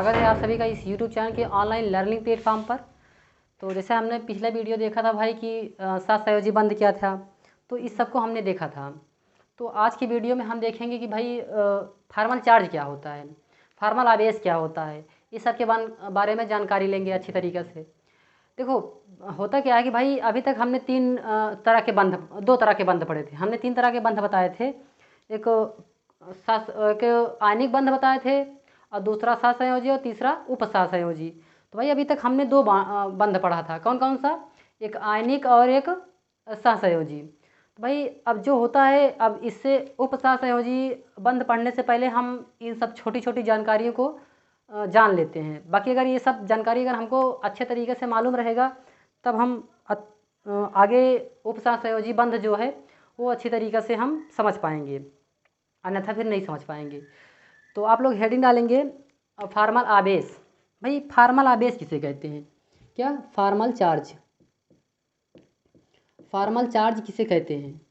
स्वागत है आप सभी का इस YouTube चैनल के ऑनलाइन लर्निंग प्लेटफॉर्म पर। तो जैसे हमने पिछला वीडियो देखा था भाई कि सहसंयोजी बंध क्या था, तो इस सब को हमने देखा था। तो आज की वीडियो में हम देखेंगे कि भाई फार्मल चार्ज क्या होता है, फार्मल आवेश क्या होता है, इस सब के बारे में जानकारी लेंगे अच्छी तरीके से। देखो होता क्या है कि भाई अभी तक हमने दो तरह के बंध पढ़े थे। हमने 3 तरह के बंध बताए थे। एक आयनिक बंध बताए थे और दूसरा सहसंयोजी और तीसरा उपसहसंयोजी। तो भाई अभी तक हमने 2 बंध पढ़ा था। कौन कौन सा? एक आयनिक और एक सहसंयोजी। तो भाई अब जो होता है, अब इससे उपसहसंयोजी बंध पढ़ने से पहले हम इन सब छोटी छोटी जानकारियों को जान लेते हैं। बाकी अगर ये सब जानकारी अगर हमको अच्छे तरीके से मालूम रहेगा तब हम आगे उपसहसंयोजी बंध जो है वो अच्छी तरीके से हम समझ पाएंगे, अन्यथा फिर नहीं समझ पाएंगे। तो आप लोग हेडिंग डालेंगे फार्मल आवेश। भाई फार्मल आवेश किसे कहते हैं? क्या? Formal charge. फार्मल चार्ज किसे कहते हैं?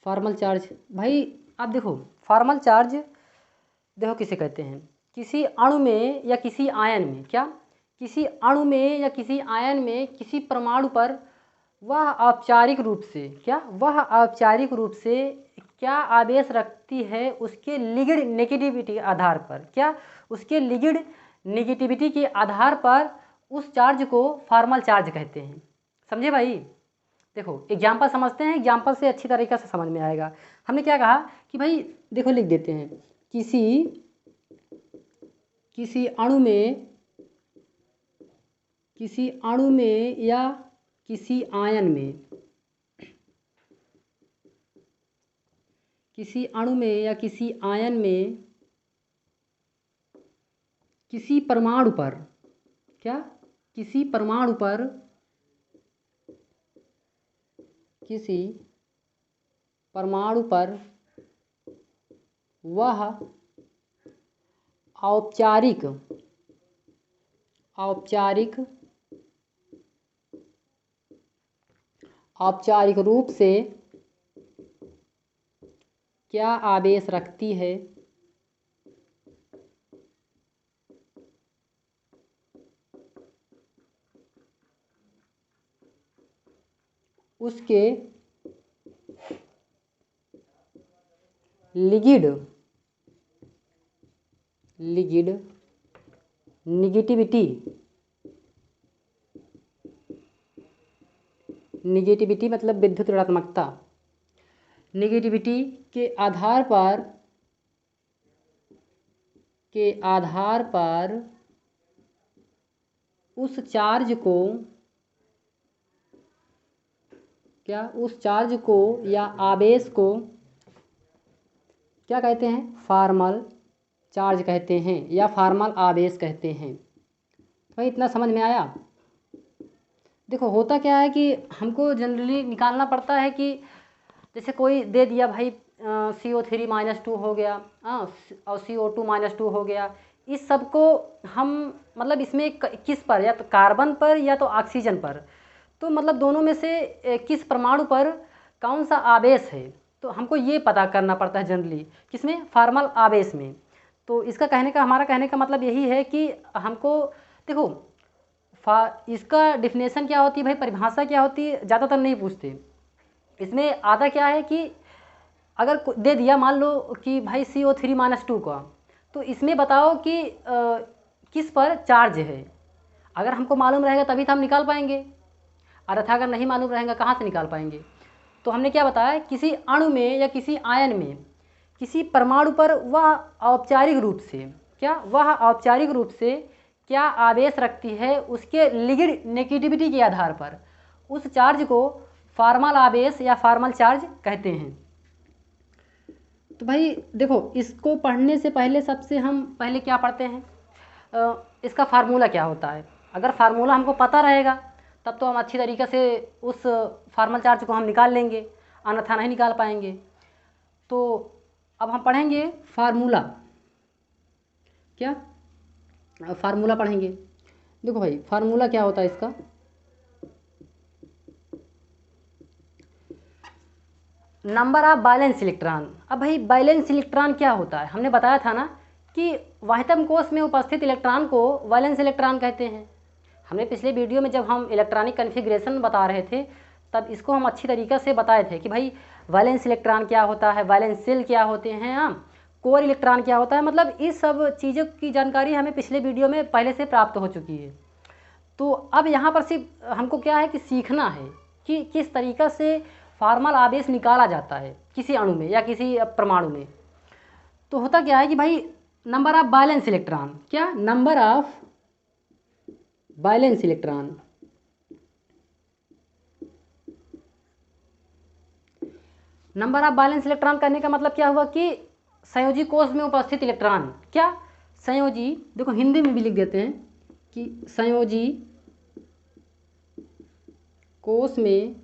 फार्मल चार्ज भाई आप देखो, फार्मल चार्ज देखो किसे कहते हैं। किसी अणु में या किसी आयन में, क्या? किसी अणु में या किसी आयन में किसी परमाणु पर वह औपचारिक रूप से, क्या? वह औपचारिक रूप से क्या आवेश रखती है उसके लिगेड नेगेटिविटी आधार पर, क्या? उसके लिगेड नेगेटिविटी के आधार पर उस चार्ज को फार्मल चार्ज कहते हैं। समझे भाई? देखो एग्जाम्पल समझते हैं, एग्जाम्पल से अच्छी तरीके से समझ में आएगा। हमने क्या कहा कि भाई देखो लिख देते हैं, किसी अणु में या किसी आयन में, किसी अणु में या किसी आयन में किसी परमाणु पर, क्या? किसी परमाणु पर वह औपचारिक रूप से क्या आवेश रखती है उसके लिगेड निगेटिविटी मतलब विद्युत ऋणात्मकता, निगेटिविटी के आधार पर उस चार्ज को, क्या? उस चार्ज को या आवेश को क्या कहते हैं? फार्मल चार्ज कहते हैं या फार्मल आवेश कहते हैं। भाई इतना समझ में आया? देखो होता क्या है कि हमको जनरली निकालना पड़ता है कि जैसे कोई दे दिया भाई CO3-2 हो गया और CO2-2 हो गया। इस सब को हम मतलब इसमें किस पर, या तो कार्बन पर या तो ऑक्सीजन पर, तो मतलब दोनों में से किस परमाणु पर कौन सा आवेश है, तो हमको ये पता करना पड़ता है जनरली। किसमें? फार्मल आवेश में। तो इसका हमारा कहने का मतलब यही है कि हमको देखो इसका डिफिनेशन क्या होती है भाई, परिभाषा क्या होती है, ज़्यादातर नहीं पूछते। इसमें आधा क्या है कि अगर दे दिया मान लो कि भाई CO3-2 का, तो इसमें बताओ कि किस पर चार्ज है। अगर हमको मालूम रहेगा तभी तो हम निकाल पाएंगे, अन्यथा अगर नहीं मालूम रहेगा कहाँ से निकाल पाएंगे। तो हमने क्या बताया, किसी अणु में या किसी आयन में किसी परमाणु पर वह औपचारिक रूप से, क्या? वह औपचारिक रूप से क्या आवेश रखती है उसके लिगेड नेगेटिविटी के आधार पर उस चार्ज को फार्मल आवेश या फार्मल चार्ज कहते हैं। तो भाई देखो इसको पढ़ने से पहले सबसे हम पहले क्या पढ़ते हैं, इसका फार्मूला क्या होता है। अगर फार्मूला हमको पता रहेगा तब तो हम अच्छी तरीके से उस फार्मल चार्ज को हम निकाल लेंगे, अन्यथा नहीं निकाल पाएंगे। तो अब हम पढ़ेंगे फार्मूला। क्या? फार्मूला पढ़ेंगे। देखो भाई फार्मूला क्या होता है इसका, नंबर ऑफ वैलेंस इलेक्ट्रॉन। अब भाई वैलेंस इलेक्ट्रॉन क्या होता है, हमने बताया था ना कि वाहितम कोष में उपस्थित इलेक्ट्रॉन को वैलेंस इलेक्ट्रॉन कहते हैं। हमने पिछले वीडियो में जब हम इलेक्ट्रॉनिक कन्फिग्रेशन बता रहे थे तब इसको हम अच्छी तरीक़े से बताए थे कि भाई वैलेंस इलेक्ट्रॉन क्या होता है, वैलेंस शेल क्या होते हैं, हाँ कोर इलेक्ट्रॉन क्या होता है, मतलब इस सब चीज़ों की जानकारी हमें पिछले वीडियो में पहले से प्राप्त हो चुकी है। तो अब यहाँ पर सिर्फ हमको क्या है कि सीखना है कि किस तरीक़ा से फॉर्मल आवेश निकाला जाता है किसी अणु में या किसी परमाणु में। तो होता क्या है कि भाई नंबर ऑफ वैलेंस इलेक्ट्रॉन, क्या number of valence electron, number of valence electron करने का मतलब क्या हुआ कि संयोजी कोष में उपस्थित इलेक्ट्रॉन, क्या संयोजी, देखो हिंदी में भी लिख देते हैं कि संयोजी कोष में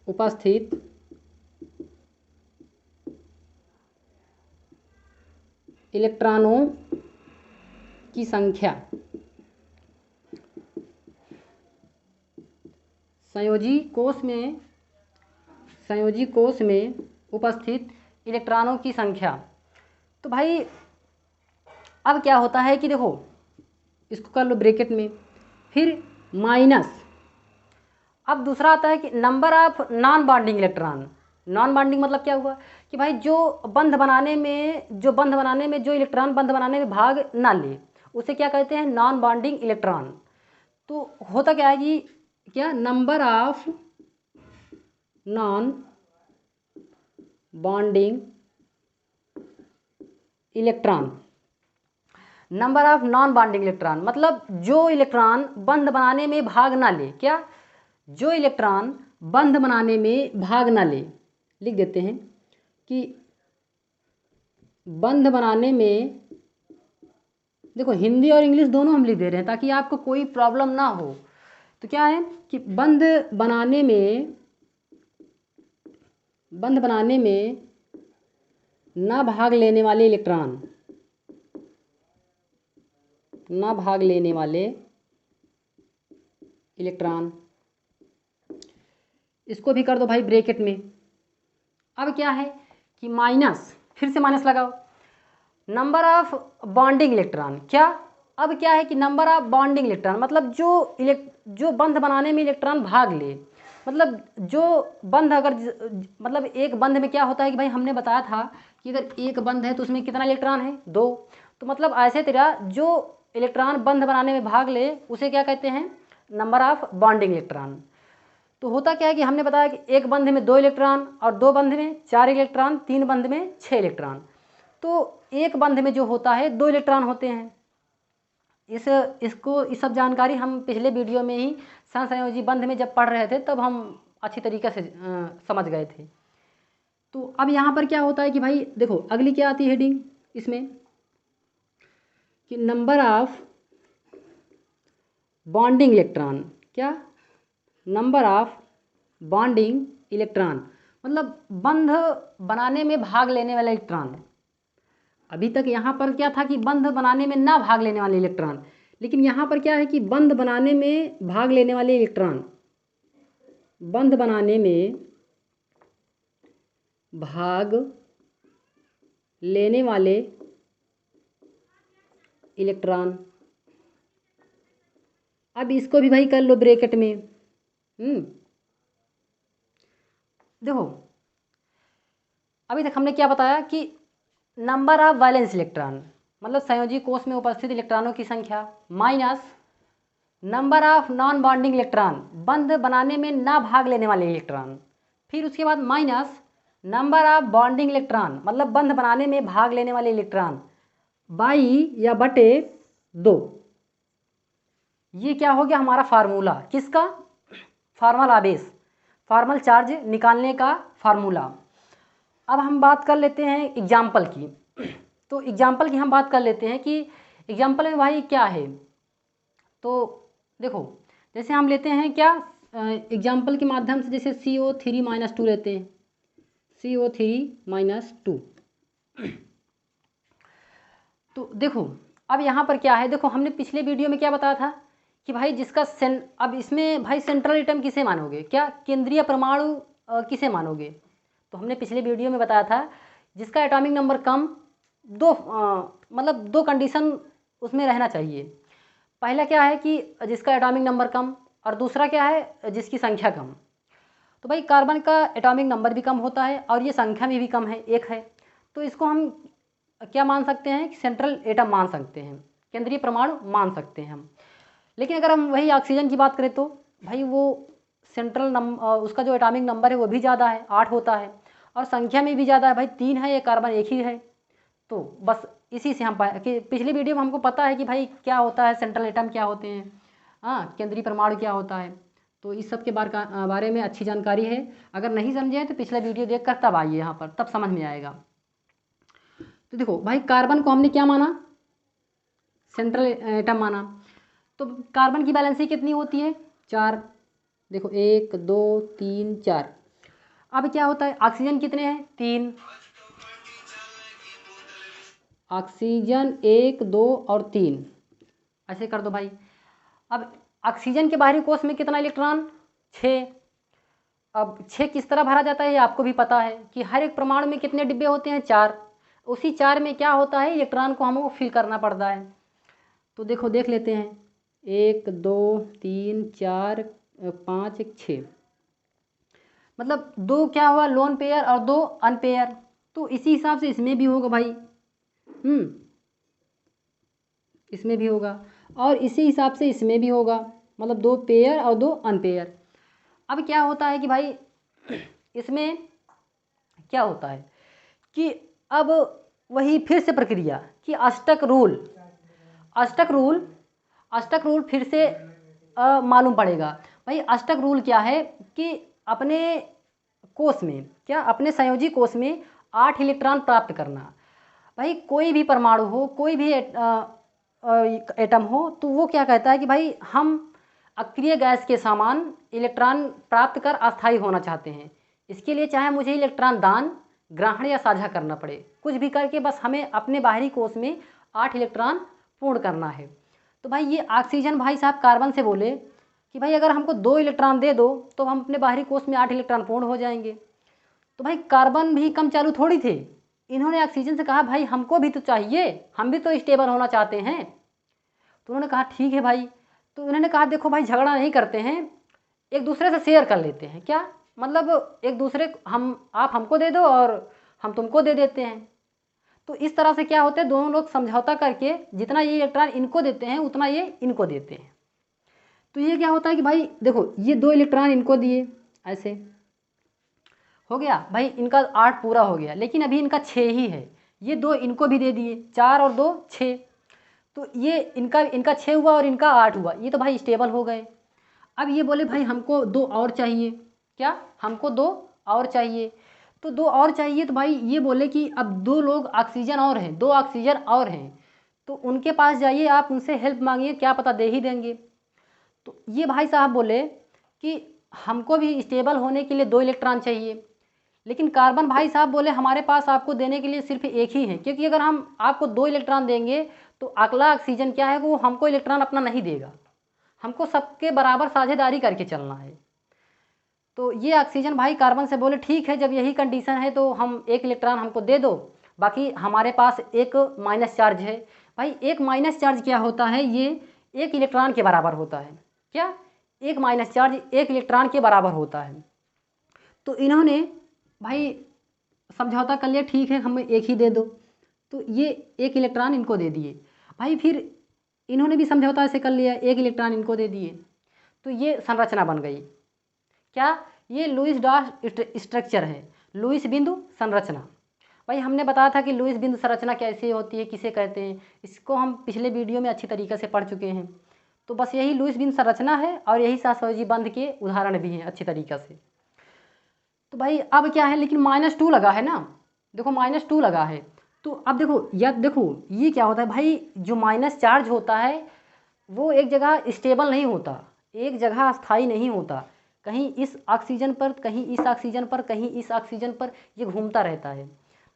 उपस्थित इलेक्ट्रॉनों की संख्या, संयोजी कोष में उपस्थित इलेक्ट्रॉनों की संख्या। तो भाई अब क्या होता है कि देखो इसको कर लो ब्रैकेट में, फिर माइनस, अब दूसरा आता है कि number of non bonding electron. Non bonding मतलब क्या हुआ कि भाई जो बंध बनाने में जो इलेक्ट्रॉन बंध बनाने में भाग ना ले उसे क्या कहते हैं, नॉन बॉन्डिंग इलेक्ट्रॉन। तो होता क्या है कि क्या number of non bonding electron, number of non bonding electron मतलब जो इलेक्ट्रॉन बंध बनाने में भाग ना ले, क्या जो इलेक्ट्रॉन बंध बनाने में भाग ना ले, लिख देते हैं कि बंध बनाने में, देखो हिंदी और इंग्लिश दोनों हम लिख दे रहे हैं ताकि आपको कोई प्रॉब्लम ना हो। तो क्या है कि बंध बनाने में ना भाग लेने वाले इलेक्ट्रॉन, ना भाग लेने वाले इलेक्ट्रॉन, इसको भी कर दो भाई ब्रैकेट में। अब क्या है कि माइनस, फिर से माइनस लगाओ, नंबर ऑफ बॉन्डिंग इलेक्ट्रॉन, क्या अब क्या है कि नंबर ऑफ बॉन्डिंग इलेक्ट्रॉन मतलब जो बंध बनाने में इलेक्ट्रॉन भाग ले, मतलब जो बंध अगर मतलब एक बंध में क्या होता है कि भाई हमने बताया था कि अगर एक बंध है तो उसमें कितना इलेक्ट्रॉन है, 2। तो मतलब ऐसे तरह जो इलेक्ट्रॉन बंध बनाने में भाग ले उसे क्या कहते हैं, नंबर ऑफ बॉन्डिंग इलेक्ट्रॉन। तो होता क्या है कि हमने बताया कि एक बंध में 2 इलेक्ट्रॉन और 2 बंध में 4 इलेक्ट्रॉन, 3 बंध में 6 इलेक्ट्रॉन। तो एक बंध में जो होता है 2 इलेक्ट्रॉन होते हैं। इस सब जानकारी हम पिछले वीडियो में ही सहसंयोजी बंध में जब पढ़ रहे थे तब हम अच्छी तरीके से समझ गए थे। तो अब यहाँ पर क्या होता है कि भाई देखो अगली क्या आती है हेडिंग इसमें कि नंबर ऑफ बॉन्डिंग इलेक्ट्रॉन, क्या नंबर ऑफ बॉन्डिंग इलेक्ट्रॉन मतलब बंध बनाने में भाग लेने वाला इलेक्ट्रॉन। अभी तक यहाँ पर क्या था कि बंध बनाने में ना भाग लेने वाले इलेक्ट्रॉन, लेकिन यहाँ पर क्या है कि बंध बनाने में भाग लेने वाले इलेक्ट्रॉन, बंध बनाने में भाग लेने वाले इलेक्ट्रॉन। अब इसको भी भाई कर लो ब्रैकेट में। देखो अभी तक हमने क्या बताया कि नंबर ऑफ वैलेंस इलेक्ट्रॉन मतलब संयोजी कोष में उपस्थित इलेक्ट्रॉनों की संख्या minus number of non bonding electron बंध बनाने में ना भाग लेने वाले इलेक्ट्रॉन, फिर उसके बाद minus number of bonding electron मतलब बंध बनाने में भाग लेने वाले इलेक्ट्रॉन बाई या बटे 2। ये क्या हो गया हमारा फार्मूला, किसका, फॉर्मल आवेश, फॉर्मल चार्ज निकालने का फार्मूला। अब हम बात कर लेते हैं एग्जाम्पल की। तो एग्जाम्पल की हम बात कर लेते हैं कि एग्जाम्पल में भाई क्या है। तो देखो जैसे हम लेते हैं क्या एग्जाम्पल के माध्यम से, जैसे CO3 - 2 लेते हैं, CO3 - 2। तो देखो अब यहाँ पर क्या है, देखो हमने पिछले वीडियो में क्या बताया था कि भाई जिसका अब इसमें भाई सेंट्रल एटम किसे मानोगे, क्या केंद्रीय परमाणु किसे मानोगे। तो हमने पिछले वीडियो में बताया था जिसका एटॉमिक नंबर कम, मतलब दो कंडीशन उसमें रहना चाहिए। पहला क्या है कि जिसका एटॉमिक नंबर कम, और दूसरा क्या है जिसकी संख्या कम। तो भाई कार्बन का एटॉमिक नंबर भी कम होता है और ये संख्या में भी कम है, एक है। तो इसको हम क्या मान सकते हैं कि सेंट्रल एटम मान सकते हैं, केंद्रीय परमाणु मान सकते हैं हम। लेकिन अगर हम वही ऑक्सीजन की बात करें तो भाई वो सेंट्रल उसका जो एटॉमिक नंबर है वो भी ज़्यादा है, 8 होता है, और संख्या में भी ज़्यादा है भाई, 3 है, ये कार्बन एक ही है। तो बस इसी से हम पाए कि पिछली वीडियो में हमको पता है कि भाई क्या होता है सेंट्रल एटम, क्या होते हैं, हाँ, केंद्रीय परमाणु क्या होता है। तो इस सब के बारे में अच्छी जानकारी है। अगर नहीं समझे तो पिछला वीडियो देख कर तब आइए यहाँ पर, तब समझ में आएगा। तो देखो भाई कार्बन को हमने क्या माना, सेंट्रल एटम माना। तो कार्बन की वैलेंसी कितनी होती है, 4। देखो 1 2 3 4। अब क्या होता है, ऑक्सीजन कितने हैं, 3। ऑक्सीजन 1 2 और 3, ऐसे कर दो भाई। अब ऑक्सीजन के बाहरी कोश में कितना इलेक्ट्रॉन, 6। अब 6 किस तरह भरा जाता है ये आपको भी पता है कि हर एक परमाणु में कितने डिब्बे होते हैं, 4। उसी 4 में क्या होता है, इलेक्ट्रॉन को हमको फिल करना पड़ता है। तो देखो देख लेते हैं, 1 2 3 4 5 6, मतलब 2 क्या हुआ लोन पेयर और 2 अनपेयर। तो इसी हिसाब से इसमें भी होगा भाई, इसमें भी होगा, और इसी हिसाब से इसमें भी होगा, मतलब 2 पेयर और 2 अनपेयर। अब क्या होता है कि भाई इसमें क्या होता है कि अब वही फिर से प्रक्रिया कि अष्टक रूल, अष्टक रूल फिर से मालूम पड़ेगा। भाई अष्टक रूल क्या है कि अपने कोष में, क्या अपने संयोजी कोष में 8 इलेक्ट्रॉन प्राप्त करना। भाई कोई भी परमाणु हो, कोई भी एटम हो, तो वो क्या कहता है कि भाई हम अक्रिय गैस के समान इलेक्ट्रॉन प्राप्त कर अस्थायी होना चाहते हैं। इसके लिए चाहे मुझे इलेक्ट्रॉन दान, ग्रहण या साझा करना पड़े, कुछ भी करके बस हमें अपने बाहरी कोश में 8 इलेक्ट्रॉन पूर्ण करना है। तो भाई ये ऑक्सीजन भाई साहब कार्बन से बोले कि भाई अगर हमको 2 इलेक्ट्रॉन दे दो तो हम अपने बाहरी कोश में 8 इलेक्ट्रॉन पूर्ण हो जाएंगे। तो भाई कार्बन भी कम चालू थोड़ी थे, इन्होंने ऑक्सीजन से कहा भाई हमको भी तो चाहिए, हम भी तो स्टेबल होना चाहते हैं। तो उन्होंने कहा ठीक है भाई। तो उन्होंने कहा देखो भाई झगड़ा नहीं करते हैं, एक दूसरे से शेयर कर लेते हैं, क्या मतलब एक दूसरे आप हमको दे दो और हम तुमको दे देते हैं। तो इस तरह से क्या होता है, दोनों लोग समझौता करके जितना ये इलेक्ट्रॉन इनको देते हैं उतना ये इनको देते हैं। तो ये क्या होता है कि भाई देखो ये 2 इलेक्ट्रॉन इनको दिए, ऐसे हो गया भाई, इनका 8 पूरा हो गया, लेकिन अभी इनका 6 ही है। ये 2 इनको भी दे दिए, 4 और 2 6। तो ये इनका 6 हुआ और इनका 8 हुआ, ये तो भाई स्टेबल हो गए। अब ये बोले भाई हमको 2 और चाहिए, क्या हमको 2 और चाहिए। तो 2 और चाहिए, तो भाई ये बोले कि अब 2 लोग ऑक्सीजन और हैं, 2 ऑक्सीजन और हैं, तो उनके पास जाइए, आप उनसे हेल्प मांगिए, क्या पता दे ही देंगे। तो ये भाई साहब बोले कि हमको भी स्टेबल होने के लिए 2 इलेक्ट्रॉन चाहिए, लेकिन कार्बन भाई साहब बोले हमारे पास आपको देने के लिए सिर्फ एक ही है, क्योंकि अगर हम आपको 2 इलेक्ट्रॉन देंगे तो अगला ऑक्सीजन क्या है वो हमको इलेक्ट्रॉन अपना नहीं देगा, हमको सबके बराबर साझेदारी करके चलना है। तो ये ऑक्सीजन भाई कार्बन से बोले ठीक है, जब यही कंडीशन है तो हम 1 इलेक्ट्रॉन हमको दे दो, बाकी हमारे पास एक माइनस चार्ज है। भाई एक माइनस चार्ज क्या होता है, ये 1 इलेक्ट्रॉन के बराबर होता है, क्या एक माइनस चार्ज 1 इलेक्ट्रॉन के बराबर होता है। तो इन्होंने भाई समझौता कर लिया, ठीक है हमें एक ही दे दो, तो ये 1 इलेक्ट्रॉन इनको दे दिए। भाई फिर इन्होंने भी समझौता ऐसे कर लिया, 1 इलेक्ट्रॉन इनको दे दिए, तो ये संरचना बन गई, क्या ये लुईस डॉट स्ट्रक्चर है, लुईस बिंदु संरचना। भाई हमने बताया था कि लुईस बिंदु संरचना कैसे होती है, किसे कहते हैं, इसको हम पिछले वीडियो में अच्छी तरीके से पढ़ चुके हैं। तो बस यही लुईस बिंदु संरचना है और यही सहसंयोजी बंध के उदाहरण भी हैं अच्छी तरीक़े से। तो भाई अब क्या है, लेकिन -2 लगा है ना, देखो -2 लगा है। तो अब देखो ये क्या होता है भाई, जो माइनस चार्ज होता है वो एक जगह स्टेबल नहीं होता, एक जगह स्थायी नहीं होता, कहीं इस ऑक्सीजन पर, कहीं इस ऑक्सीजन पर, कहीं इस ऑक्सीजन पर, ये घूमता रहता है।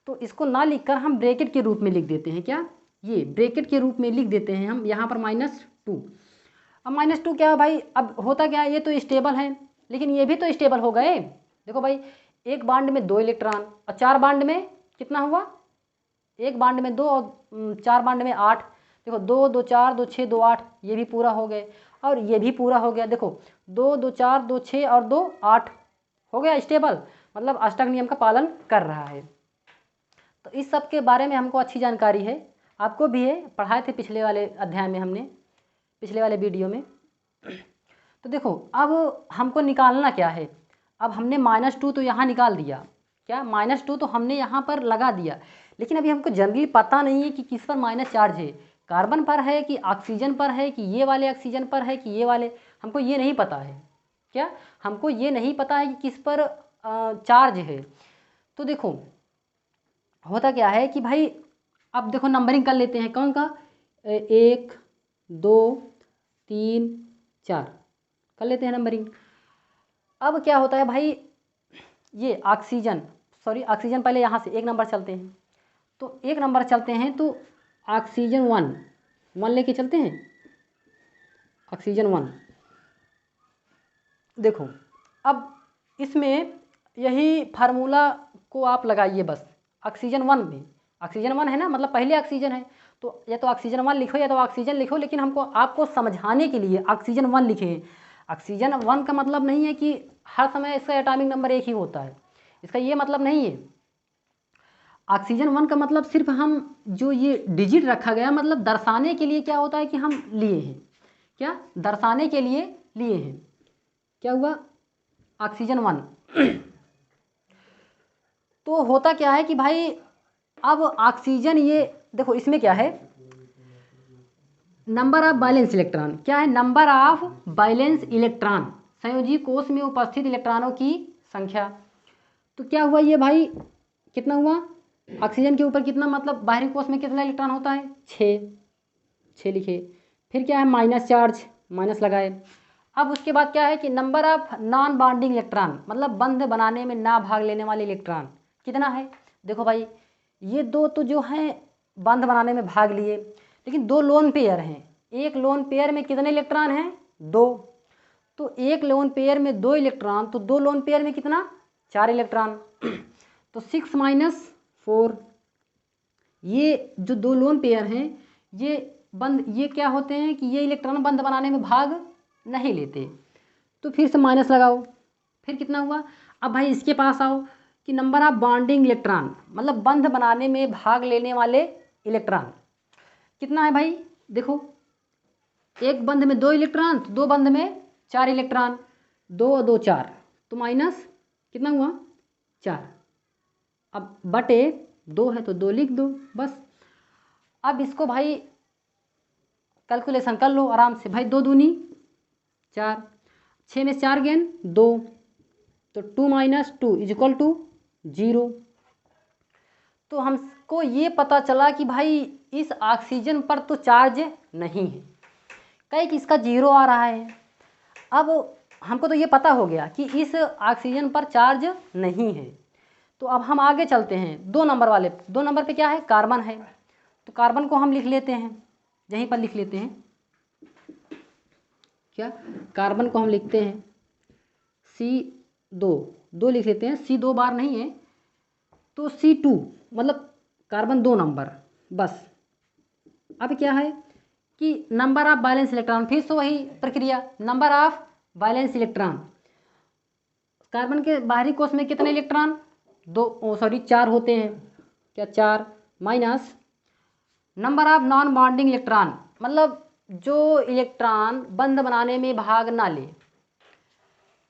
तो इसको ना लिखकर हम ब्रैकेट के रूप में लिख देते हैं, क्या ये ब्रैकेट के रूप में लिख देते हैं हम यहाँ पर -2। अब -2 क्या है भाई, अब होता क्या है, ये तो स्टेबल है लेकिन ये भी तो स्टेबल हो गए। देखो भाई, एक बांड में 2 इलेक्ट्रॉन और 4 बांड में कितना हुआ, एक बांड में 2 और 4 बांड में 8। देखो 2 2 4 2 6 2 8, ये भी पूरा हो गए और ये भी पूरा हो गया। देखो 2 2 4 2 6 और 2 8 हो गया स्टेबल, मतलब अष्टक नियम का पालन कर रहा है। तो इस सब के बारे में हमको अच्छी जानकारी है, आपको भी है, पढ़ाए थे पिछले वाले अध्याय में हमने, पिछले वाले वीडियो में। तो देखो अब हमको निकालना क्या है, अब हमने -2 तो यहाँ निकाल दिया, क्या -2 तो हमने यहाँ पर लगा दिया, लेकिन अभी हमको जनरली पता नहीं है कि किस पर माइनस चार्ज है, कार्बन पर है कि ऑक्सीजन पर है कि ये वाले ऑक्सीजन पर है कि ये वाले, हमको ये नहीं पता है। क्या हमको ये नहीं पता है कि किस पर चार्ज है। तो देखो होता क्या है कि भाई, अब देखो नंबरिंग कर लेते हैं, कौन का, 1 2 3 4 कर लेते हैं नंबरिंग। अब क्या होता है भाई, ये ऑक्सीजन, सॉरी ऑक्सीजन पहले यहाँ से 1 नंबर चलते हैं, तो 1 नंबर चलते हैं, तो ऑक्सीजन 1 लेके चलते हैं, ऑक्सीजन 1। देखो अब इसमें यही फार्मूला को आप लगाइए बस, ऑक्सीजन 1 में, ऑक्सीजन 1 है ना, मतलब पहले ऑक्सीजन है, तो या तो ऑक्सीजन 1 लिखो या तो ऑक्सीजन लिखो, लेकिन हमको आपको समझाने के लिए ऑक्सीजन 1 लिखे हैं। ऑक्सीजन 1 का मतलब नहीं है कि हर समय इसका एटॉमिक नंबर 1 ही होता है, इसका ये मतलब नहीं है। ऑक्सीजन 1 का मतलब सिर्फ हम जो ये डिजिट रखा गया, मतलब दर्शाने के लिए क्या होता है कि हम लिए हैं, क्या दर्शाने के लिए लिए हैं, क्या हुआ, ऑक्सीजन 1। तो होता क्या है कि भाई, अब ऑक्सीजन, ये देखो इसमें क्या है, नंबर ऑफ वैलेंस इलेक्ट्रॉन, क्या है, नंबर ऑफ वैलेंस इलेक्ट्रॉन, संयोजी कोश में उपस्थित इलेक्ट्रॉनों की संख्या। तो क्या हुआ ये भाई, कितना हुआ, ऑक्सीजन के ऊपर कितना, मतलब बाहरी कोश में कितना इलेक्ट्रॉन होता है, 6 लिखे। फिर क्या है, माइनस चार्ज, माइनस लगाए। अब उसके बाद क्या है कि number of non bonding electron, मतलब बंध बनाने में ना भाग लेने वाले इलेक्ट्रॉन कितना है। देखो भाई, ये 2 तो जो हैं बंध बनाने में भाग लिए, लेकिन 2 लोन पेयर हैं, एक लोन पेयर में कितने इलेक्ट्रॉन हैं, 2। तो एक लोन पेयर में 2 इलेक्ट्रॉन, तो 2 लोन पेयर में कितना, 4 इलेक्ट्रॉन। तो 6 - 4, ये जो 2 लोन पेयर हैं, ये क्या होते हैं कि ये इलेक्ट्रॉन बंध बनाने में भाग नहीं लेते। तो फिर से माइनस लगाओ, फिर कितना हुआ। अब भाई इसके पास आओ कि नंबर ऑफ बॉन्डिंग इलेक्ट्रॉन, मतलब बंध बनाने में भाग लेने वाले इलेक्ट्रॉन कितना है भाई। देखो एक बंध में 2 इलेक्ट्रॉन, तो 2 बंध में 4 इलेक्ट्रॉन, 2 2 4, तो माइनस कितना हुआ, 4। अब बटे 2 है तो 2 लिख दो बस। अब इसको भाई कैलकुलेशन कर लो आराम से भाई, 2 दूनी 4, 6 में 4 गेन 2, तो 2 - 2 = 0। तो हमको ये पता चला कि भाई इस ऑक्सीजन पर तो चार्ज नहीं है, कहीं कि इसका 0 आ रहा है। अब हमको तो ये पता हो गया कि इस ऑक्सीजन पर चार्ज नहीं है। तो अब हम आगे चलते हैं, 2 नंबर वाले, 2 नंबर पे क्या है, कार्बन है। तो कार्बन को हम लिख लेते हैं, यहीं पर लिख लेते हैं, क्या, कार्बन को हम लिखते हैं C2 लिख लेते हैं, C 2 बार नहीं है तो C2, मतलब कार्बन 2 नंबर बस। अब क्या है कि नंबर ऑफ वैलेंस इलेक्ट्रॉन, फिर से वही प्रक्रिया, number of valence electron, carbon के बाहरी कोश में कितने इलेक्ट्रॉन, 4 होते हैं, क्या 4, minus number of non bonding electron, मतलब जो इलेक्ट्रॉन बंध बनाने में भाग ना ले।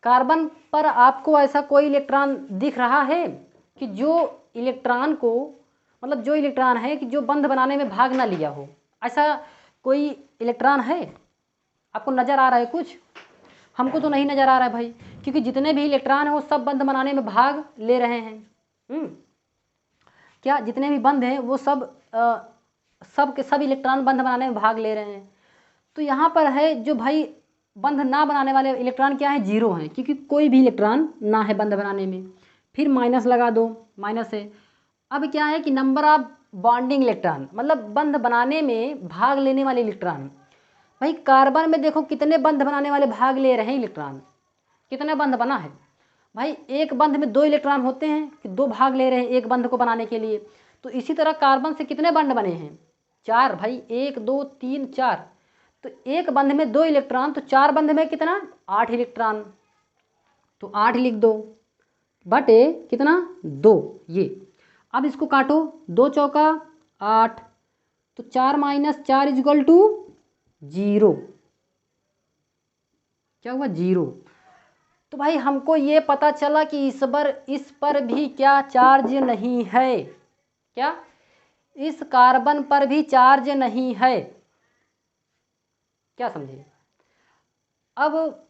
कार्बन पर आपको ऐसा कोई इलेक्ट्रॉन दिख रहा है कि जो इलेक्ट्रॉन को, मतलब जो इलेक्ट्रॉन है कि जो बंध बनाने में भाग ना लिया हो, ऐसा कोई इलेक्ट्रॉन है आपको नज़र आ रहा है कुछ। हमको तो नहीं नज़र आ रहा है भाई, क्योंकि जितने भी इलेक्ट्रॉन हैं वो सब बंध बनाने में भाग ले रहे हैं। क्या जितने भी बंध हैं वो सब के सब इलेक्ट्रॉन बंध बनाने में भाग ले रहे हैं। तो यहाँ पर है जो भाई बंध ना बनाने वाले इलेक्ट्रॉन क्या है, 0 हैं, क्योंकि कोई भी इलेक्ट्रॉन ना है बंध बनाने में। फिर माइनस लगा दो, माइनस है। अब क्या है कि नंबर ऑफ बॉन्डिंग इलेक्ट्रॉन, मतलब बंध बनाने में भाग लेने वाले इलेक्ट्रॉन, भाई कार्बन में देखो कितने बंध बनाने वाले भाग ले रहे हैं इलेक्ट्रॉन, कितने बंध बना है भाई, एक बंध में 2 इलेक्ट्रॉन होते हैं कि 2 भाग ले रहे हैं एक बंध को बनाने के लिए। तो इसी तरह कार्बन से कितने बंध बने हैं, 4 भाई, 1 2 3 4। तो एक बंध में 2 इलेक्ट्रॉन, तो 4 बंध में कितना, 8 इलेक्ट्रॉन। तो 8 लिख दो बटे कितना, 2 ये। अब इसको काटो, 2 चौका 8, तो 4 - 4 = 0। क्या हुआ, 0। तो भाई हमको ये पता चला कि इस पर भी क्या चार्ज नहीं है, क्या इस कार्बन पर भी चार्ज नहीं है, क्या समझे। अब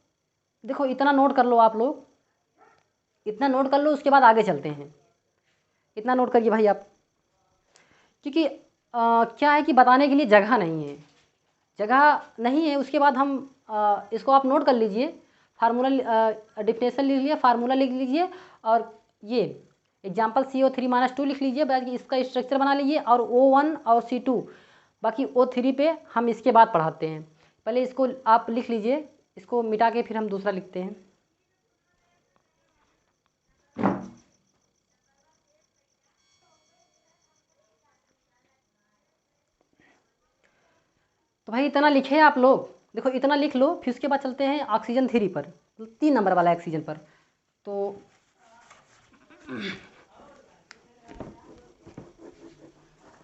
देखो इतना नोट कर लो आप लोग, इतना नोट कर लो, उसके बाद आगे चलते हैं। इतना नोट करिए भाई आप, क्योंकि क्या है कि बताने के लिए जगह नहीं है, जगह नहीं है। उसके बाद हम इसको आप नोट कर लीजिए, फार्मूला डिफिनेशन लिख लीजिए, फार्मूला लिख लीजिए, और ये एग्जाम्पल CO3 - 2 लिख लीजिए, बाकी इसका स्ट्रक्चर बना लीजिए, और O1 और C2, बाकी O3 पे हम इसके बाद पढ़ाते हैं। पहले इसको आप लिख लीजिए, इसको मिटा के फिर हम दूसरा लिखते हैं। तो भाई इतना लिखे आप लोग, देखो इतना लिख लो, फिर उसके बाद चलते हैं ऑक्सीजन 3 पर, 3 नंबर वाला ऑक्सीजन पर। तो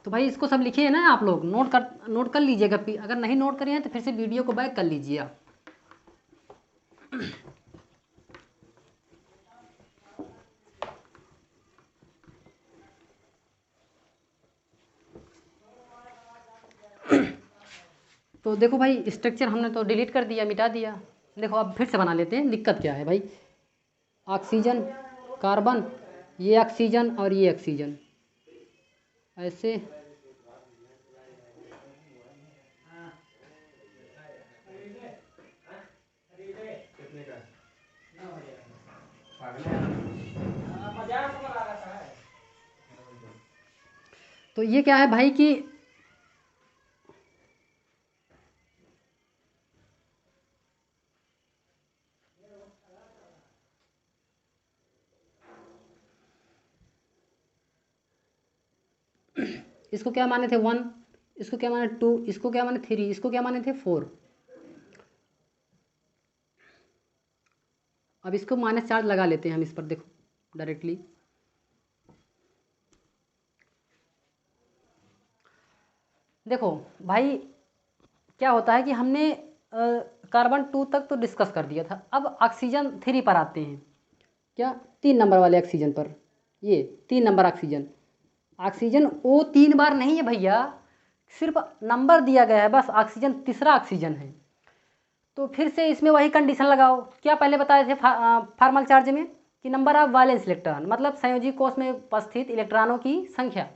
भाई इसको सब लिखे हैं ना आप लोग, नोट कर लीजिएगा। अगर नहीं नोट करें हैं तो फिर से वीडियो को बैक कर लीजिए आप। तो देखो भाई स्ट्रक्चर हमने तो डिलीट कर दिया, मिटा दिया। देखो अब फिर से बना लेते हैं, दिक्कत क्या है भाई। ऑक्सीजन, कार्बन, ये ऑक्सीजन और ये ऑक्सीजन, ऐसे तो ये क्या है भाई कि इसको क्या माने थे 1, इसको क्या माने 2, इसको क्या माने 3, इसको क्या माने थे 4। अब इसको -4 लगा लेते हैं हम इस पर, देखो डायरेक्टली। देखो भाई क्या होता है कि हमने कार्बन 2 तक तो डिस्कस कर दिया था, अब ऑक्सीजन 3 पर आते हैं। क्या, 3 नंबर वाले ऑक्सीजन पर, ये 3 नंबर ऑक्सीजन। ऑक्सीजन O 3 बार नहीं है भैया, सिर्फ नंबर दिया गया है बस, ऑक्सीजन तीसरा ऑक्सीजन है। तो फिर से इसमें वही कंडीशन लगाओ, क्या पहले बताए थे फार्मल चार्ज में कि नंबर ऑफ वैलेंस इलेक्ट्रॉन, मतलब संयोजी कोष में उपस्थित इलेक्ट्रॉनों की संख्या।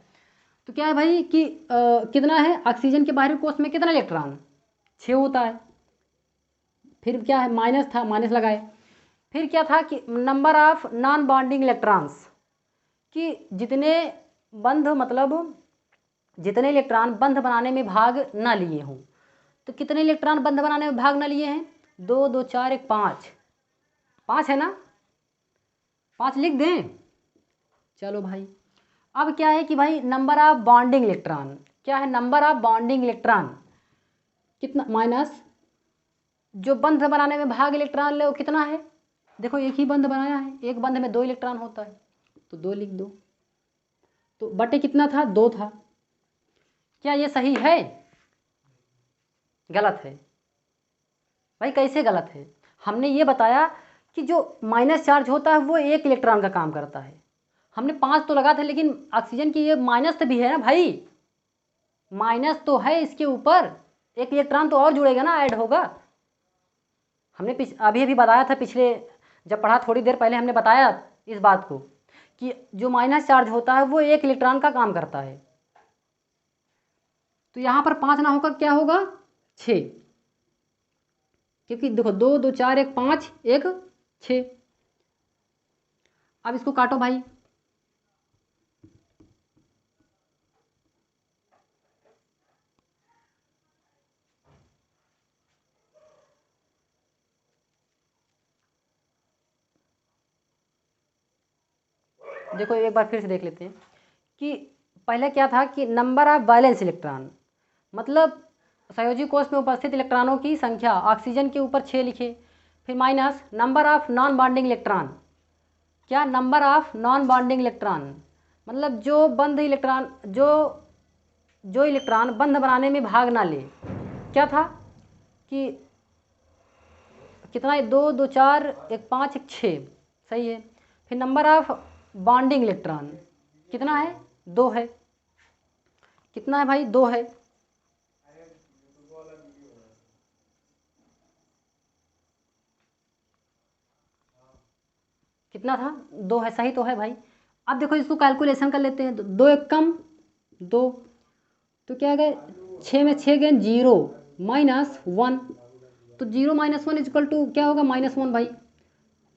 तो क्या है भाई कि कितना है, ऑक्सीजन के बाहरी कोष में कितना इलेक्ट्रॉन, 6 होता है। फिर क्या है, माइनस था, माइनस लगाए। फिर क्या था कि number of non bonding electrons, कि जितने बंध, मतलब जितने इलेक्ट्रॉन बंध बनाने में भाग ना लिए हों। तो कितने इलेक्ट्रॉन बंध बनाने में भाग ना लिए हैं, 2 2 4 1 5, 5 है ना, 5 लिख दें। चलो भाई अब क्या है कि भाई नंबर ऑफ बॉन्डिंग इलेक्ट्रॉन, क्या है, नंबर ऑफ बॉन्डिंग इलेक्ट्रॉन कितना, माइनस जो बंध बनाने में भाग इलेक्ट्रॉन ले वो कितना है। देखो एक ही बंध बनाया है, एक बंध में 2 इलेक्ट्रॉन होता है, तो 2 लिख दो। तो बटे कितना था, 2 था। क्या ये सही है, गलत है भाई, कैसे गलत है। हमने ये बताया कि जो माइनस चार्ज होता है वो 1 इलेक्ट्रॉन का काम करता है। हमने 5 तो लगा था, लेकिन ऑक्सीजन की ये माइनस तो भी है ना भाई, माइनस तो है इसके ऊपर, 1 इलेक्ट्रॉन तो और जुड़ेगा ना, ऐड होगा। हमने अभी अभी बताया था, पिछले जब पढ़ा थोड़ी देर पहले हमने बताया इस बात को कि जो माइनस चार्ज होता है वो 1 इलेक्ट्रॉन का काम करता है। तो यहाँ पर 5 ना होकर क्या होगा, 6, क्योंकि देखो 2 2 4 1 5 1 6। अब इसको काटो भाई, देखो एक बार फिर से देख लेते हैं कि पहले क्या था कि नंबर ऑफ वैलेंस इलेक्ट्रॉन, मतलब संयोजी कोष में उपस्थित इलेक्ट्रॉनों की संख्या, ऑक्सीजन के ऊपर 6 लिखे, फिर minus number of non bonding electron, क्या number of non bonding electron, मतलब जो बंध इलेक्ट्रॉन, जो इलेक्ट्रॉन बंध बनाने में भाग ना ले, क्या था कि कितना है, 2 2 4 1 5 1 6, सही है। फिर नंबर ऑफ बॉन्डिंग इलेक्ट्रॉन कितना है, 2 है। कितना है भाई, 2 है। कितना था, 2 है, सही तो है भाई। अब देखो इसको कैलकुलेशन कर लेते हैं, तो 2 1 कम 2, तो क्या गए 6 में 6 गए 0 -1, तो 0 -1 इक्वल टू क्या होगा, -1 भाई।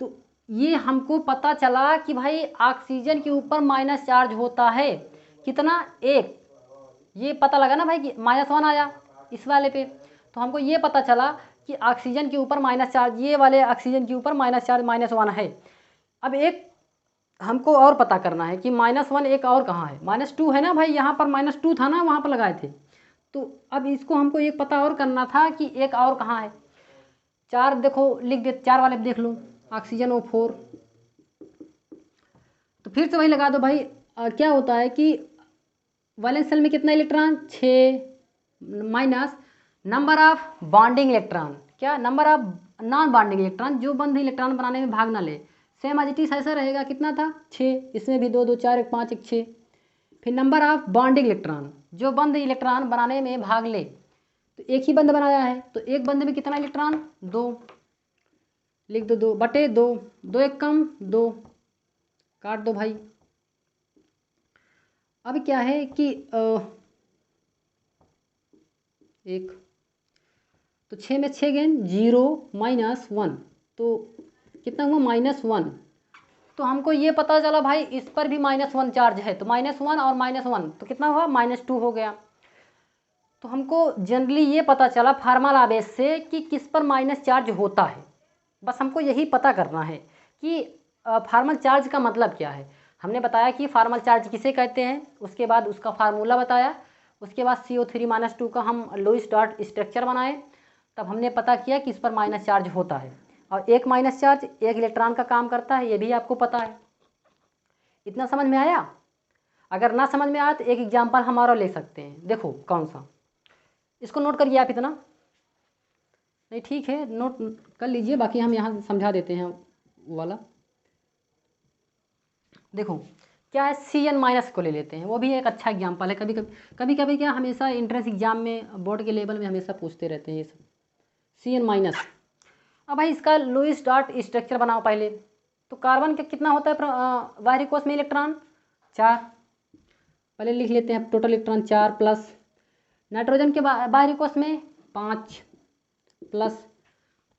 तो ये हमको पता चला कि भाई ऑक्सीजन के ऊपर माइनस चार्ज होता है, कितना, 1। ये पता लगा ना भाई कि -1 आया इस वाले पे, तो हमको ये पता चला कि ऑक्सीजन के ऊपर माइनस चार्ज, ये वाले ऑक्सीजन के ऊपर माइनस चार्ज -1 है। अब एक हमको और पता करना है कि -1 एक और कहाँ है, -2 है ना भाई, यहाँ पर -2 था ना, वहाँ पर लगाए थे। तो अब इसको हमको एक पता और करना था कि एक और कहाँ है। 4 देखो लिख दे, 4 वाले देख लो, ऑक्सीजन O4, तो फिर से वही लगा दो भाई। क्या होता है कि वैलेंस शेल में कितना electron, 6, minus number of bonding electron, क्या number of non bonding electron, जो बंध इलेक्ट्रॉन बनाने में भाग ना ले, सेम एज इट इज ऐसा रहेगा, कितना था, 6, इसमें भी 2 2 4 1 5 1 6। फिर नंबर ऑफ बॉन्डिंग इलेक्ट्रॉन, जो बंध इलेक्ट्रॉन बनाने में भाग ले, तो एक ही बंध बनाया है, तो एक बंध में कितना इलेक्ट्रॉन, 2, लिख दो 2/2, 2 1 कम 2, काट दो भाई। अब क्या है कि एक, तो 6 में 6 गेन 0 -1, तो कितना हुआ, -1। तो हमको ये पता चला भाई इस पर भी -1 चार्ज है, तो -1 और -1 तो कितना हुआ, -2 हो गया। तो हमको जनरली ये पता चला फार्मल आवेश से कि किस पर माइनस चार्ज होता है। बस हमको यही पता करना है कि फार्मल चार्ज का मतलब क्या है। हमने बताया कि फार्मल चार्ज किसे कहते हैं, उसके बाद उसका फार्मूला बताया, उसके बाद CO3-2 का हम लुईस डॉट स्ट्रक्चर बनाए, तब हमने पता किया कि इस पर माइनस चार्ज होता है, और एक माइनस चार्ज एक इलेक्ट्रॉन का काम करता है, ये भी आपको पता है। इतना समझ में आया? अगर ना समझ में आया तो एक एग्जाम्पल हमारा ले सकते हैं, देखो कौन सा, इसको नोट करिए आप इतना, नहीं ठीक है नोट कर लीजिए, बाकी हम यहाँ समझा देते हैं वो वाला। देखो क्या है, CN- को ले लेते हैं, वो भी एक अच्छा एग्जाम्पल है। कभी कभी क्या, हमेशा एंट्रेंस एग्जाम में बोर्ड के लेवल में हमेशा पूछते रहते हैं ये सब, CN-। अब भाई इसका लुईस डॉट स्ट्रक्चर बनाओ पहले। तो कार्बन का कितना होता है बाहरी कोश में इलेक्ट्रॉन, 4, पहले लिख लेते हैं टोटल इलेक्ट्रॉन 4, प्लस नाइट्रोजन के बाहरी कोश में 5, प्लस,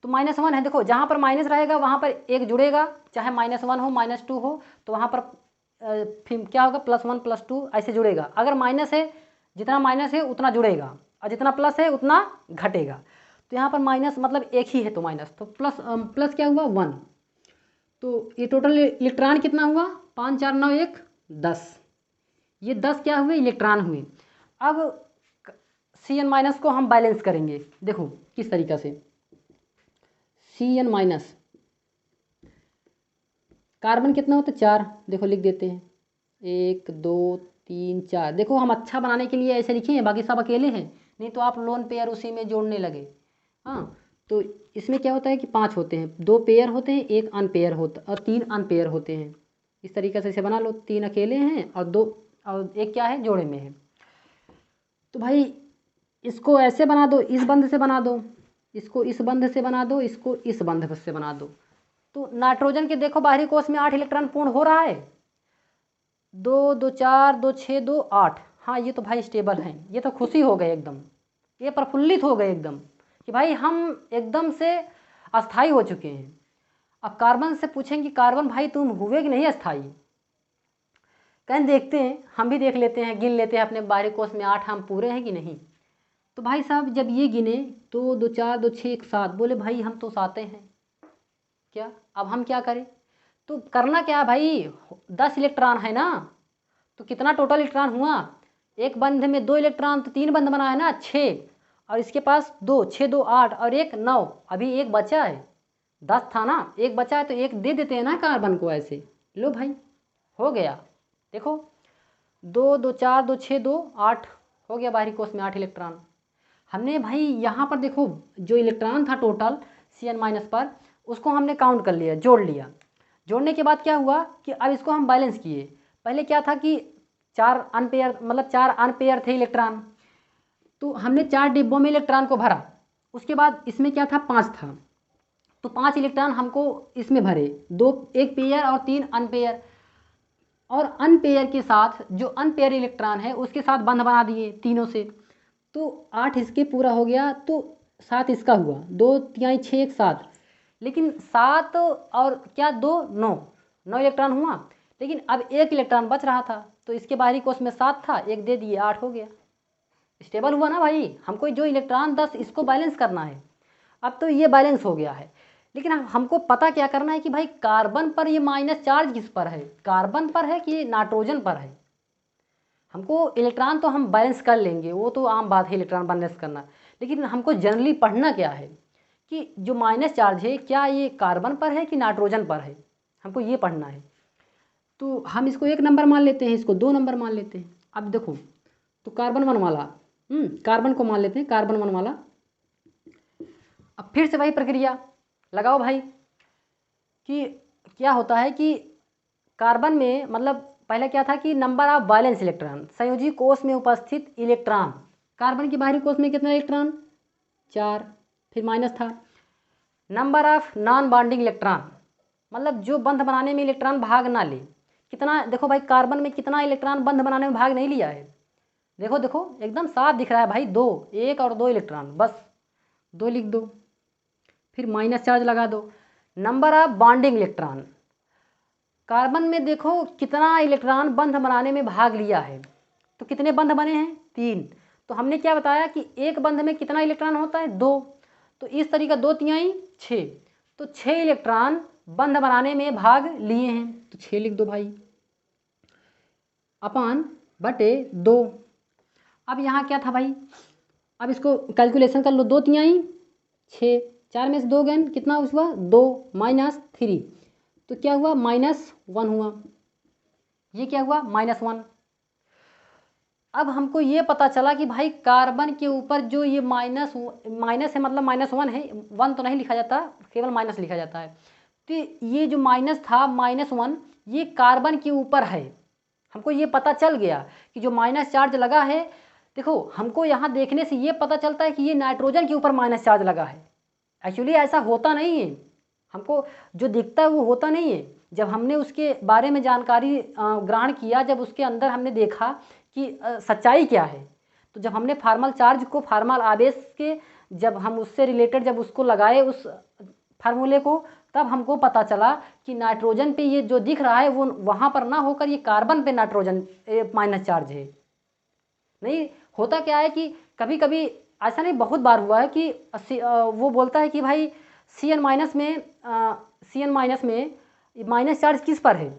तो -1 है। देखो जहाँ पर माइनस रहेगा वहाँ पर एक जुड़ेगा, चाहे -1 हो -2 हो, तो वहाँ पर फिर क्या होगा, +1 +2 ऐसे जुड़ेगा। अगर माइनस है, जितना माइनस है उतना जुड़ेगा, और जितना प्लस है उतना घटेगा। तो यहाँ पर माइनस मतलब एक ही है, तो माइनस, तो प्लस क्या हुआ, 1। तो ये टोटल इलेक्ट्रॉन कितना हुआ, 5 4 9 1 10, ये 10 क्या हुए, इलेक्ट्रॉन हुए। अब CN- को हम बैलेंस करेंगे, देखो किस तरीक़ा से। CN-, कार्बन कितना होता है, 4, देखो लिख देते हैं 1 2 3 4। देखो हम अच्छा बनाने के लिए ऐसे लिखे हैं, बाकी सब अकेले हैं, नहीं तो आप लोन पेयर उसी में जोड़ने लगे। हाँ, तो इसमें क्या होता है कि 5 होते हैं, 2 पेयर होते हैं, 1 अनपेयर होता और 3 अनपेयर होते हैं। इस तरीके से इसे बना लो, 3 अकेले हैं और 2 और 1 क्या है, जोड़े में है। तो भाई इसको ऐसे बना दो, इस बंध से बना दो, इसको इस बंध से बना दो, इसको इस बंध से बना दो। तो नाइट्रोजन के देखो बाहरी कोश में 8 इलेक्ट्रॉन पूर्ण हो रहा है, 2 2 4 2 6 2 8। हाँ ये तो भाई स्टेबल हैं, ये तो खुशी हो गए एकदम, ये प्रफुल्लित हो गए एकदम कि भाई हम एकदम से अस्थाई हो चुके हैं। अब कार्बन से पूछेंगे, कार्बन भाई तुम हुए कि नहीं अस्थाई, कहें देखते हैं, हम भी देख लेते हैं, गिन लेते हैं अपने बाहरी कोश में 8 हम पूरे हैं कि नहीं। तो भाई साहब जब ये गिने 2 2 4 2 6 1 7, बोले भाई हम तो 7 हैं, क्या अब हम क्या करें। तो करना क्या है भाई, 10 इलेक्ट्रॉन है ना, तो कितना टोटल इलेक्ट्रॉन हुआ, एक बंध में 2 इलेक्ट्रॉन, तो 3 बंध बना है ना, 6, और इसके पास 2, 6 2 8 और एक 9, अभी एक बचा है, 10 था ना, एक बचा है तो एक दे देते हैं ना कार्बन को ऐसे। लो भाई हो गया, देखो 2 2 4 2 6 2 8 हो गया, बाहरी कोष में 8 इलेक्ट्रॉन। हमने भाई यहाँ पर देखो जो इलेक्ट्रॉन था टोटल Cn माइनस पर, उसको हमने काउंट कर लिया, जोड़ लिया। जोड़ने के बाद क्या हुआ कि अब इसको हम बैलेंस किए। पहले क्या था कि 4 अनपेयर, मतलब 4 अनपेयर थे इलेक्ट्रॉन, तो हमने 4 डिब्बों में इलेक्ट्रॉन को भरा। उसके बाद इसमें क्या था, 5 था, तो 5 इलेक्ट्रॉन हमको इसमें भरे, 2 एक पेयर और 3 अनपेयर, और अनपेयर के साथ जो अनपेयर इलेक्ट्रॉन है उसके साथ बंध बना दिए तीनों से, तो 8 इसके पूरा हो गया, तो 7 इसका हुआ, 2 3 6 1 7, लेकिन 7 और क्या 2 9 इलेक्ट्रॉन हुआ, लेकिन अब एक इलेक्ट्रॉन बच रहा था, तो इसके बाहरी कोष में 7 था, एक दे दिए, 8 हो गया। स्टेबल हुआ ना भाई, हमको जो इलेक्ट्रॉन 10 इसको बैलेंस करना है। अब तो ये बैलेंस हो गया है, लेकिन हमको पता क्या करना है कि भाई कार्बन पर ये माइनस चार्ज किस पर है, कार्बन पर है कि नाइट्रोजन पर है। हमको इलेक्ट्रॉन तो हम बैलेंस कर लेंगे, वो तो आम बात है इलेक्ट्रॉन बैलेंस करना, लेकिन हमको जनरली पढ़ना क्या है कि जो माइनस चार्ज है क्या ये कार्बन पर है कि नाइट्रोजन पर है, हमको ये पढ़ना है। तो हम इसको 1 नंबर मान लेते हैं, इसको 2 नंबर मान लेते हैं। अब देखो, तो कार्बन 1 वाला, कार्बन को मान लेते हैं कार्बन 1 वाला। अब फिर से वही प्रक्रिया लगाओ भाई कि क्या होता है कि कार्बन में, मतलब पहले क्या था कि नंबर ऑफ वैलेंस इलेक्ट्रॉन, संयोजी कोष में उपस्थित इलेक्ट्रॉन, कार्बन की बाहरी कोष में कितना इलेक्ट्रॉन, 4, फिर माइनस था। Number of non bonding electron, मतलब जो बंध बनाने में इलेक्ट्रॉन भाग ना ले, कितना, देखो भाई कार्बन में कितना इलेक्ट्रॉन बंध बनाने में भाग नहीं लिया है, देखो देखो एकदम साफ दिख रहा है भाई, 2, 1 और 2 इलेक्ट्रॉन, बस 2 लिख दो, फिर माइनस चार्ज लगा दो। Number of bonding electron, carbon में देखो कितना इलेक्ट्रॉन बंध बनाने में भाग लिया है, तो कितने बंध बने हैं, 3, तो हमने क्या बताया कि एक बंध में कितना इलेक्ट्रॉन होता है, 2, तो इस तरीका 2 3 6, तो 6 इलेक्ट्रॉन बंध बनाने में भाग लिए हैं, तो 6 लिख दो भाई, अपान बटे 2। अब यहाँ क्या था भाई, अब इसको कैलकुलेशन कर लो, 2 3 6, 4 में से 2 गए कितना हुआ, 2 माइनस 3, तो क्या हुआ, -1 हुआ, ये क्या हुआ, -1। अब हमको ये पता चला कि भाई कार्बन के ऊपर जो ये माइनस है, मतलब -1 है, 1 तो नहीं लिखा जाता, केवल माइनस लिखा जाता है, तो ये जो माइनस था, -1, ये कार्बन के ऊपर है। हमको ये पता चल गया कि जो माइनस चार्ज लगा है, देखो हमको यहाँ देखने से ये पता चलता है कि ये नाइट्रोजन के ऊपर माइनस चार्ज लगा है। एक्चुअली ऐसा होता नहीं है, हमको जो दिखता है वो होता नहीं है। जब हमने उसके बारे में जानकारी ग्रहण किया, जब उसके अंदर हमने देखा कि सच्चाई क्या है, तो जब हमने फार्मल चार्ज को, फार्मल आवेश के, जब हम उससे रिलेटेड जब उसको लगाए उस फार्मूले को, तब हमको पता चला कि नाइट्रोजन पे ये जो दिख रहा है वो वहाँ पर ना होकर ये कार्बन पे नाइट्रोजन माइनस चार्ज है। नहीं होता क्या है कि कभी कभी ऐसा नहीं, बहुत बार हुआ है कि वो बोलता है कि भाई Cn माइनस में माइनस चार्ज किस पर है,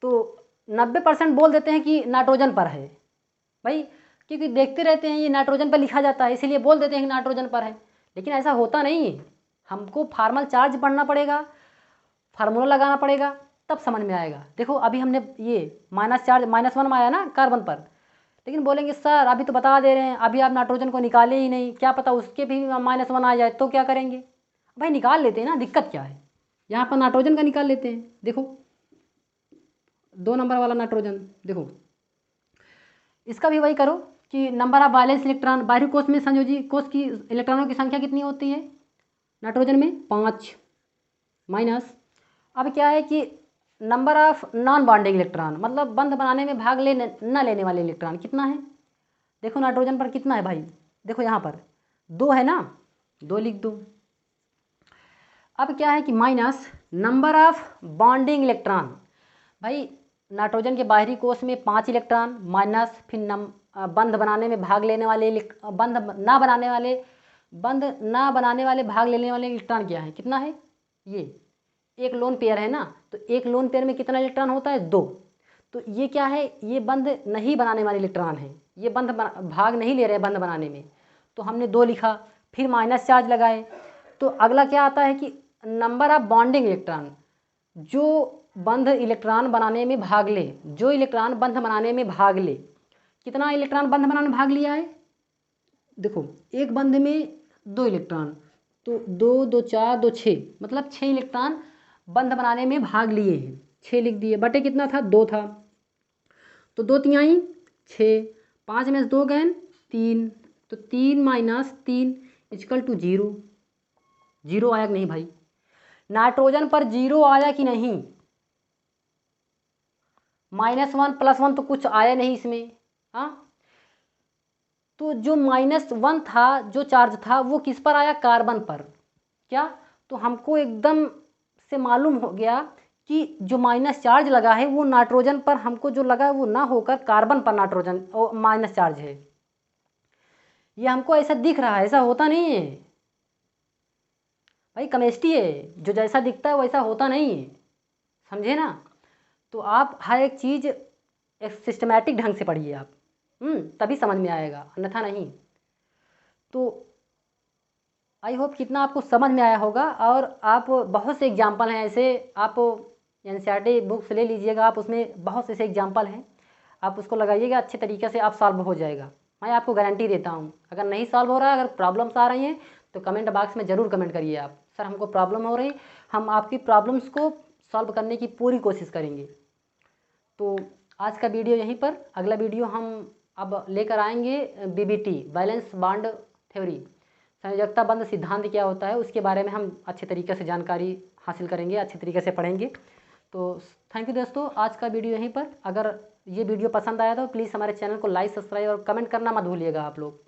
तो 90% बोल देते हैं कि नाइट्रोजन पर है भाई, क्योंकि देखते रहते हैं ये नाइट्रोजन पर लिखा जाता है, इसीलिए बोल देते हैं कि नाइट्रोजन पर है, लेकिन ऐसा होता नहीं है। हमको फार्मल चार्ज पढ़ना पड़ेगा, फार्मूला लगाना पड़ेगा, तब समझ में आएगा। देखो अभी हमने ये माइनस चार्ज -1 में आया ना कार्बन पर, लेकिन बोलेंगे सर अभी तो बता दे रहे हैं, अभी आप नाइट्रोजन को निकाले ही नहीं, क्या पता उसके भी -1 आ जाए तो क्या करेंगे। भाई निकाल लेते हैं ना, दिक्कत क्या है, यहाँ पर नाइट्रोजन का निकाल लेते हैं। देखो 2 नंबर वाला नाइट्रोजन, देखो इसका भी वही करो कि नंबर ऑफ वैलेंस इलेक्ट्रॉन, बाहरी कोष में संयोजी कोष की इलेक्ट्रॉनों की संख्या कितनी होती है, नाइट्रोजन में 5, माइनस, अब क्या है कि number of non bonding electron, मतलब बंध बनाने में भाग लेने वाले इलेक्ट्रॉन कितना है, देखो नाइट्रोजन पर कितना है भाई, देखो यहाँ पर 2 है ना, 2 लिख दो। अब क्या है कि minus number of bonding electron, भाई नाइट्रोजन के बाहरी कोष में 5 इलेक्ट्रॉन, माइनस फिर बंध बनाने में भाग लेने वाले, बंध ना बनाने वाले भाग लेने वाले इलेक्ट्रॉन क्या है, कितना है, ये एक लोन पेयर है ना, तो एक लोन पेयर में कितना इलेक्ट्रॉन होता है? 2। तो ये क्या है? ये बंध नहीं बनाने वाले इलेक्ट्रॉन है, ये भाग नहीं ले रहे बंध बनाने में, तो हमने 2 लिखा। फिर माइनस चार्ज लगाए, तो अगला क्या आता है कि नंबर ऑफ बॉन्डिंग इलेक्ट्रॉन, जो बंध इलेक्ट्रॉन बनाने में भाग ले, जो इलेक्ट्रॉन बंध बनाने में भाग ले। कितना इलेक्ट्रॉन बंध बनाने में भाग लिया है? देखो, एक बंध में 2 इलेक्ट्रॉन, तो 2 2 4 2 6, मतलब 6 इलेक्ट्रॉन बंध बनाने में भाग लिए हैं। 6 लिख दिए, बटे कितना था? 2 था, तो 2 तिहाई 6, 5 में से 2 गए 3, तो 3 माइनस 3 इक्वल टू 0। 0 आया कि नहीं भाई? नाइट्रोजन पर 0 आया कि नहीं? -1 +1 तो कुछ आया नहीं इसमें। हाँ, तो जो -1 था, जो चार्ज था, वो किस पर आया? कार्बन पर। क्या? तो हमको एकदम से मालूम हो गया कि जो माइनस चार्ज लगा है वो नाइट्रोजन पर हमको जो लगा है वो ना होकर कार्बन पर नाइट्रोजन माइनस चार्ज है। ये हमको ऐसा दिख रहा है, ऐसा होता नहीं है भाई, केमिस्ट्री है, जो जैसा दिखता है वैसा होता नहीं है, समझे ना? तो आप हर एक चीज़ एक सिस्टमैटिक ढंग से पढ़िए आप, तभी समझ में आएगा, अन्यथा नहीं। तो आई होप कितना आपको समझ में आया होगा। और आप बहुत से एग्जाम्पल हैं ऐसे, आप एनसीईआरटी बुक्स ले लीजिएगा, आप उसमें बहुत से ऐसे एग्जाम्पल हैं, आप उसको लगाइएगा, अच्छे तरीके से आप सॉल्व हो जाएगा। मैं आपको गारंटी देता हूँ। अगर नहीं सॉल्व हो रहा है, अगर प्रॉब्लम्स आ रही हैं, तो कमेंट बॉक्स में ज़रूर कमेंट करिए आप, सर हमको प्रॉब्लम हो रही, हम आपकी प्रॉब्लम्स को सॉल्व करने की पूरी कोशिश करेंगे। तो आज का वीडियो यहीं पर, अगला वीडियो हम अब लेकर आएंगे BBT, बैलेंस बॉन्ड थ्योरी, संयोजकता बंध सिद्धांत क्या होता है, उसके बारे में हम अच्छे तरीके से जानकारी हासिल करेंगे, अच्छे तरीके से पढ़ेंगे। तो थैंक यू दोस्तों, आज का वीडियो यहीं पर। अगर ये वीडियो पसंद आया तो प्लीज़ हमारे चैनल को लाइक, सब्सक्राइब और कमेंट करना मत भूलिएगा आप लोग।